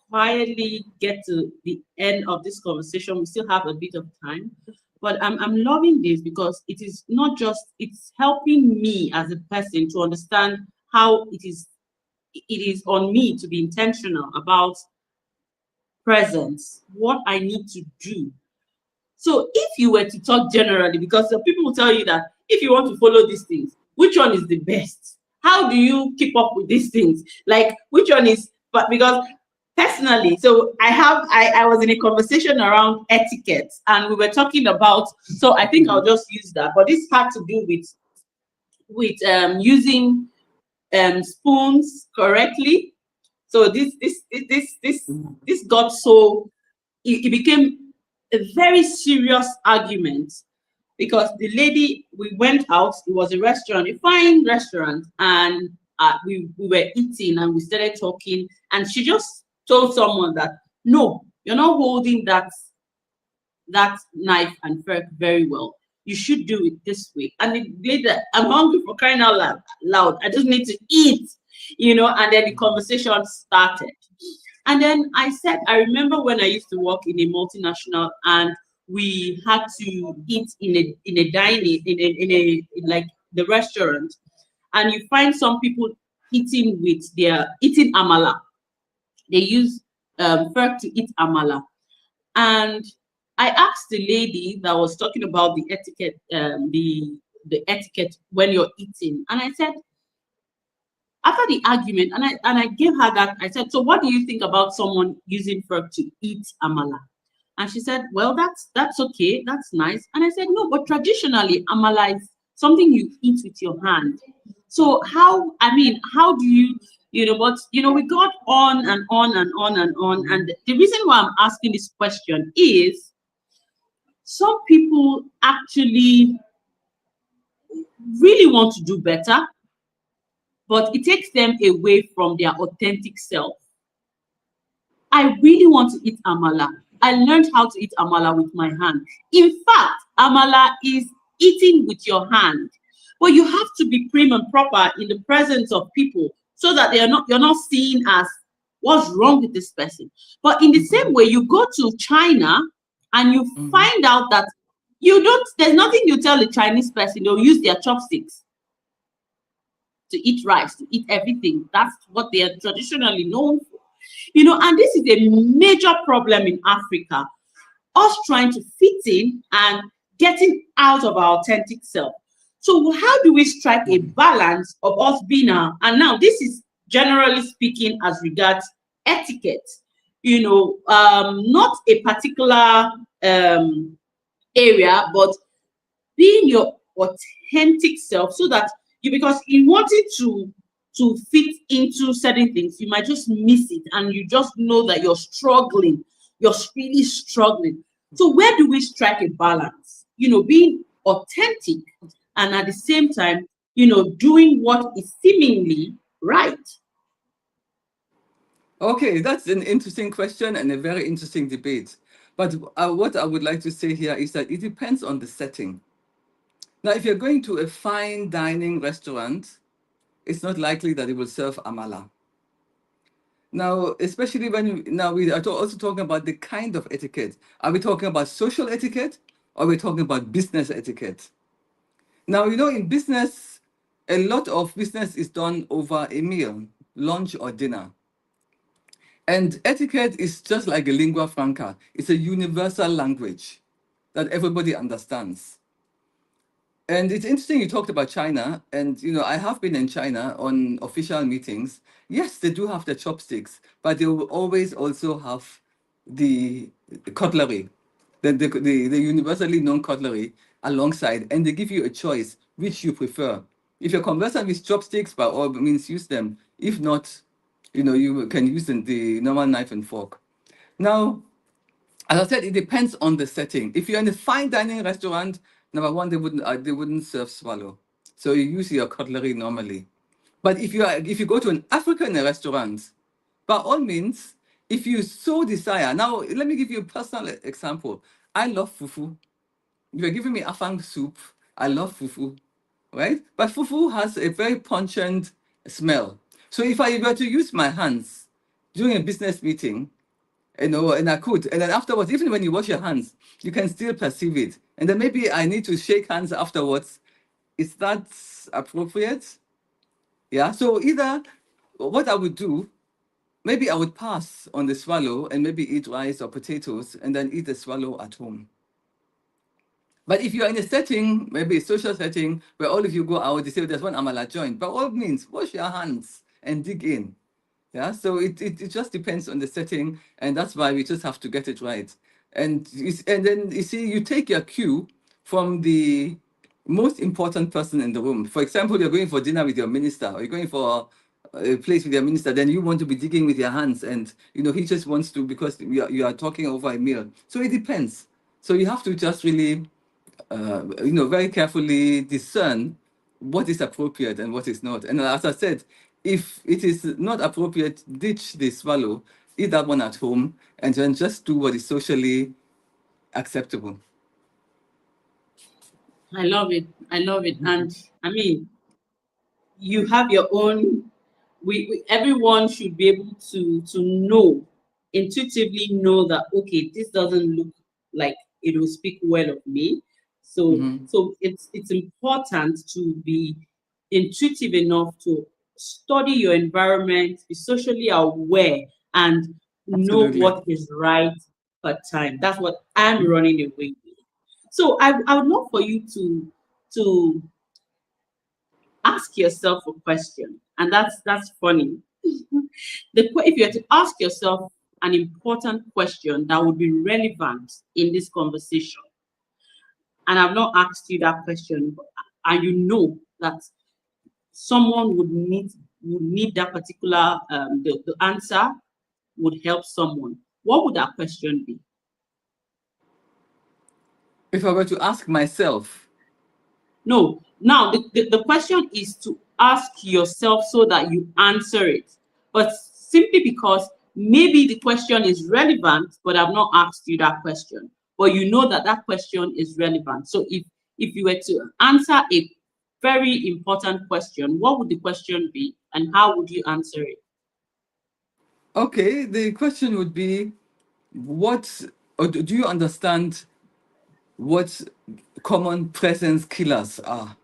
quietly get to the end of this conversation, we still have a bit of time, but I'm loving this, because it is not just, it's helping me as a person to understand how it is on me to be intentional about presence, what I need to do. So if you were to talk generally, because some people will tell you that if you want to follow these things, which one is the best? How do you keep up with these things? Like, which one is, but because personally, so I was in a conversation around etiquette, and we were talking about, so I think I'll just use that, but this had to do with using spoons correctly. So this got so, it became a very serious argument, because the lady, we went out, it was a restaurant, a fine restaurant, and we were eating, and we started talking, and she just told someone that, no, you're not holding that knife and fork very well. You should do it this way. And the lady, I'm hungry, for crying out loud. I just need to eat, and then the conversation started. And then I said, I remember when I used to work in a multinational, and we had to eat in a dining, in like the restaurant, and you find some people eating amala. They use fork to eat amala. And I asked the lady that was talking about the etiquette, the etiquette when you're eating, and I said, after the argument, and I gave her that, I said, so what do you think about someone using fork to eat amala? And she said, well, that's okay, that's nice. And I said, no, but traditionally amala is something you eat with your hand. So how do you, but we got on and on and on and on. And the reason why I'm asking this question is, some people actually really want to do better, but it takes them away from their authentic self. I really want to eat amala. I learned how to eat amala with my hand. In fact, amala is eating with your hand, but you have to be prim and proper in the presence of people, so that you're not seen as, what's wrong with this person. But in the same way, you go to China and you find out that there's nothing you tell a Chinese person, they'll use their chopsticks to eat rice, to eat everything. That's what they are traditionally known for. And this is a major problem in Africa, us trying to fit in and getting out of our authentic self. So how do we strike a balance of us being and now this is generally speaking as regards etiquette, not a particular area, but being your authentic self, so that because in wanting to fit into certain things, you might just miss it, and you just know that you're struggling, you're really struggling. So where do we strike a balance, being authentic and at the same time, doing what is seemingly right? Okay, that's an interesting question and a very interesting debate. But what I would like to say here is that it depends on the setting. Now, if you're going to a fine dining restaurant, it's not likely that it will serve amala. Now, especially now we are also talking about the kind of etiquette. Are we talking about social etiquette, or are we talking about business etiquette? Now, in business, a lot of business is done over a meal, lunch or dinner. And etiquette is just like a lingua franca. It's a universal language that everybody understands. And it's interesting you talked about China, and I have been in China on official meetings. Yes, they do have the chopsticks, but they will always also have the cutlery, the universally known cutlery alongside, and they give you a choice which you prefer. If you're conversant with chopsticks, by all means use them. If not, you can use the normal knife and fork. Now, as I said, it depends on the setting. If you're in a fine dining restaurant, number one, they wouldn't serve swallow, so you use your cutlery normally. But if you go to an African restaurant, by all means, if you so desire. Now, let me give you a personal example. I love fufu. If you're giving me afang soup, I love fufu, right? But fufu has a very pungent smell. So if I were to use my hands during a business meeting, and I could. And then afterwards, even when you wash your hands, you can still perceive it. And then maybe I need to shake hands afterwards. Is that appropriate? Yeah. So either what I would do, maybe I would pass on the swallow and maybe eat rice or potatoes and then eat the swallow at home. But if you're in a setting, maybe a social setting, where all of you go out, they say there's one amala joint, by all means, wash your hands and dig in. Yeah, so it just depends on the setting, and that's why we just have to get it right. And then you see, you take your cue from the most important person in the room. For example, you're going for dinner with your minister, or you're going for a place with your minister, then you want to be digging with your hands, and he just wants to, because you are talking over a meal. So it depends. So you have to just really very carefully discern what is appropriate and what is not. And as I said, if it is not appropriate, ditch the swallow, eat that one at home, and then just do what is socially acceptable. I love it. I love it. And I mean, you have your own. Everyone should be able to know, intuitively know that, okay, this doesn't look like it will speak well of me. So Mhm. it's important to be intuitive enough to study your environment, be socially aware, and know Absolutely. what is right per time. That's what I'm running away with. So I would love for you to ask yourself a question, and that's funny. If you had to ask yourself an important question that would be relevant in this conversation, and I've not asked you that question, and you know that someone would need that particular the answer would help someone, what would that question be? If I were to ask myself, No, now the question is to ask yourself so that you answer it. But simply because maybe the question is relevant, but I've not asked you that question. But you know that that question is relevant. So if you were to answer a very important question, what would the question be and how would you answer it? okay, the question would be, what, or do you understand what common presence killers are?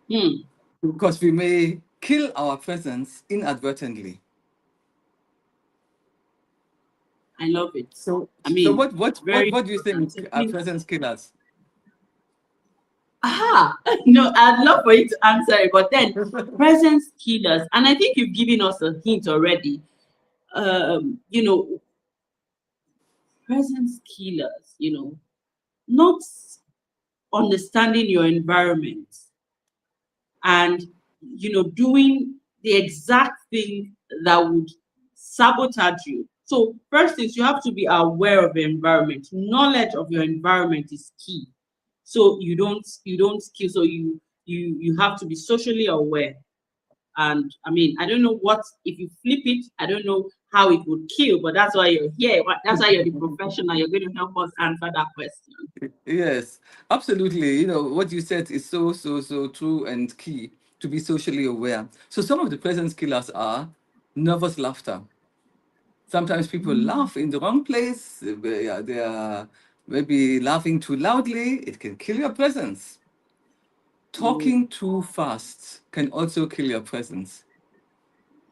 Hmm, Because we may kill our presence inadvertently. I love it. I So mean, very what do you important. think So are please. presence killers? Aha, no, I'd love for you to answer it, but then presence killers, and I think you've given us a hint already. You know, presence killers, not understanding your environment and doing the exact thing that would sabotage you. So first is you have to be aware of the environment. Knowledge of your environment is key. So you don't kill. So you have to be socially aware. And I mean, I don't know what, if you flip it, I don't know how it would kill, but that's why you're here. That's why you're the professional. You're going to help us answer that question. Yes, absolutely. What you said is so, so, so true and key, to be socially aware. So some of the presence killers are nervous laughter. Sometimes people laugh in the wrong place. They are maybe laughing too loudly. It can kill your presence. Mm, Talking too fast can also kill your presence.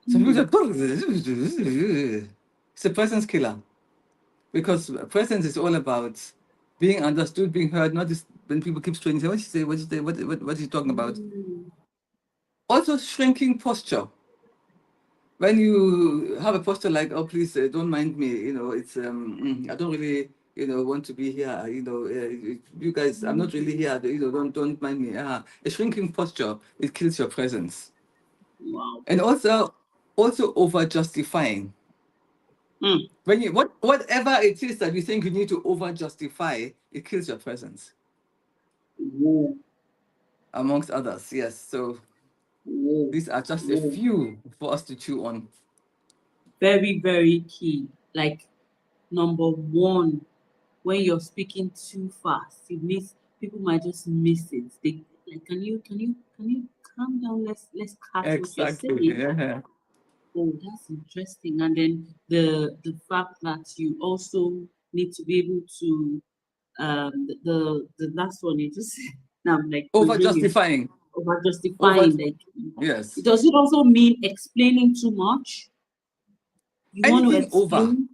Some people mm, say, it's a presence killer, because presence is all about being understood, being heard, not just when people keep straining, say, what you say, what you say, what are you talking about? Also, shrinking posture. When you have a posture like, oh, please don't mind me, it's I don't really, want to be here, you guys, I'm not really here, don't mind me. A shrinking posture, it kills your presence. Wow. And also over justifying. When you whatever it is that you think you need to over justify, it kills your presence. Whoa. Amongst others, yes. So Whoa. these are just a few for us to chew on. Very, very key. Like, number one, when you're speaking too fast, it means people might just miss it. They like, can you calm down? Let's catch what you're Exactly. saying. Yeah. Oh, that's interesting. And then the fact that you also need to be able to the last one you just said. Now I'm like Over continue. justifying. Over justifying. Like, Yes. does it also mean explaining too much? You want to Anything over. explain?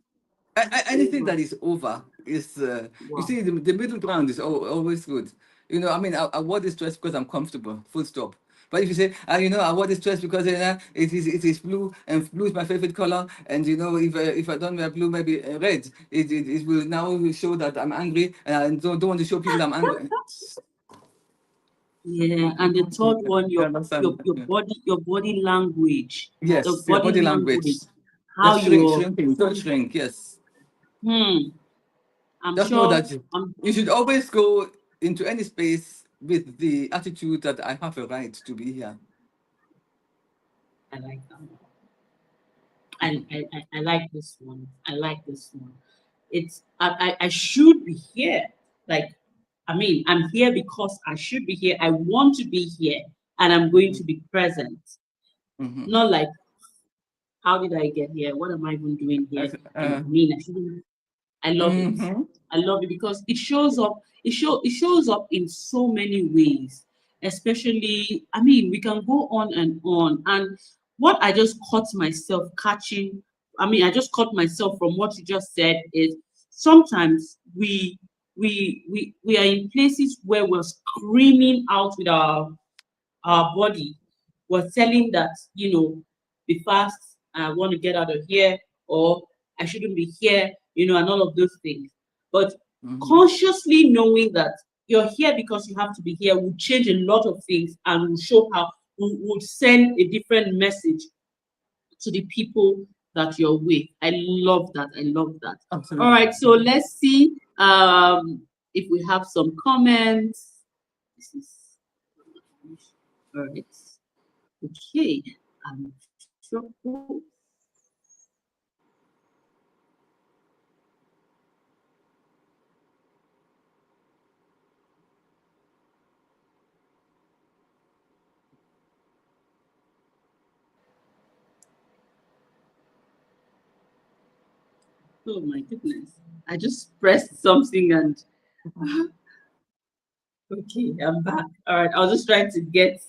Anything Over. that is over is, you Wow. see, the middle ground is always good. I mean, I wore this dress because I'm comfortable, full stop. But if you say, I wore this dress because it is blue, and blue is my favorite color, and if I don't wear blue, maybe red, it will now show that I'm angry, and I don't want to show people I'm angry. Yeah, and the third one, You understand? your body language, the Yes, your body body language. language, how Just you're. shrinking, don't shrink, yes. I'm Just know sure. that you should always go into any space with the attitude that I have a right to be here. I like that. I like this one. I like this one. It's I should be here. Like, I mean, I'm here because I should be here. I want to be here, and I'm going to be present. Not like, how did I get here? What am I even doing here? I mean, I shouldn't. I love it. I love it because it shows up. It shows up in so many ways. Especially, I mean, we can go on and on. And what I just caught myself catching, I mean, I just caught myself from what you just said is sometimes we are in places where we're screaming out with our body. We're telling that, be fast, I want to get out of here, or I shouldn't be here, and all of those things. But consciously knowing that you're here because you have to be here will change a lot of things and will show how, will send a different message to the people that you're with. I love that. I love that. Absolutely. All right, so let's see if we have some comments. This is all right. Okay. So oh my goodness. I just pressed something and okay, I'm back. All right. I was just trying to get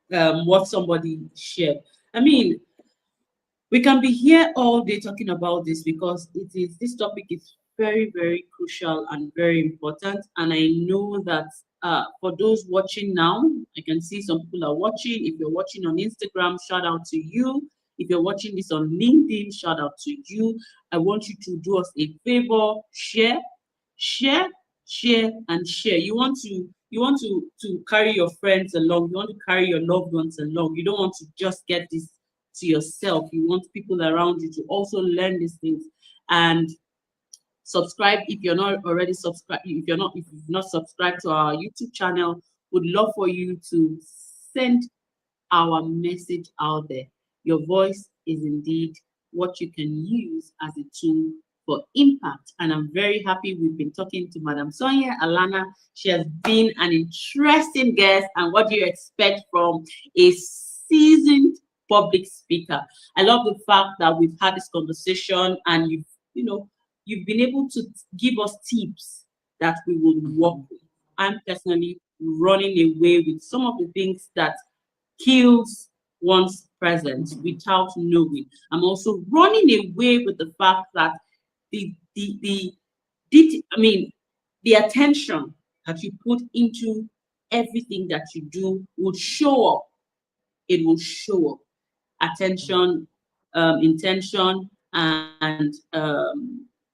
what somebody shared. I mean, we can be here all day talking about this because this topic is very, very crucial and very important. And I know that for those watching now, I can see some people are watching. If you're watching on Instagram, shout out to you. If you're watching this on LinkedIn, shout out to you. I want you to do us a favor, share, share, share, and share. You want to carry your friends along. You want to carry your loved ones along. You don't want to just get this to yourself. You want people around you to also learn these things. And subscribe if you're not already subscribed. If you've not subscribed to our YouTube channel, would love for you to send our message out there. Your voice is indeed what you can use as a tool for impact. And I'm very happy we've been talking to Madam Sonye Allanah. She has been an interesting guest. And what do you expect from a seasoned public speaker? I love the fact that we've had this conversation and you've been able to give us tips that we will work with. I'm personally running away with some of the things that kills one's presence without knowing. I'm also running away with the fact that the attention that you put into everything that you do will show up. It will show up. Attention, intention, and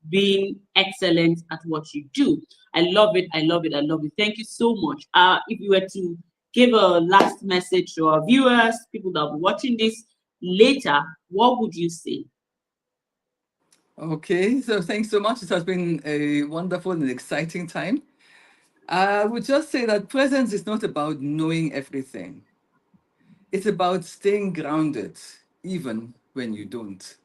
being excellent at what you do. I love it. I love it. I love it. Thank you so much. If you were to give a last message to our viewers, people that will be watching this later, what would you say? Okay, so thanks so much. It has been a wonderful and exciting time. I would just say that presence is not about knowing everything. It's about staying grounded, even when you don't.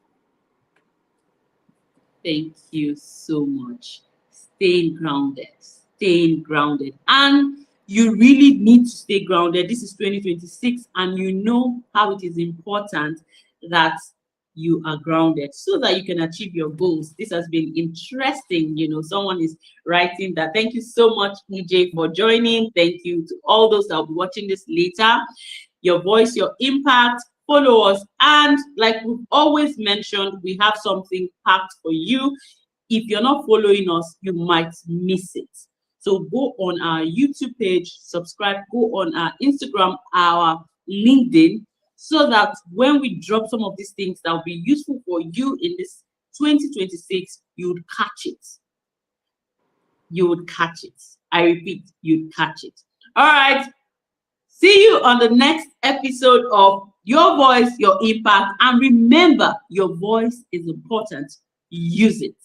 Thank you so much. Staying grounded. Staying grounded. And you really need to stay grounded. This is 2026, and you know how it is important that you are grounded so that you can achieve your goals. This has been interesting. You know, someone is writing that. Thank you so much, EJ, for joining. Thank you to all those that will be watching this later. Your voice, your impact. Follow us, and like we've always mentioned, we have something packed for you. If you're not following us, you might miss it. So go on our YouTube page, subscribe, go on our Instagram, our LinkedIn, so that when we drop some of these things that will be useful for you in this 2026, you would catch it. You would catch it. I repeat, you'd catch it. All right. See you on the next episode of Your Voice, Your Impact. And remember, your voice is important. Use it.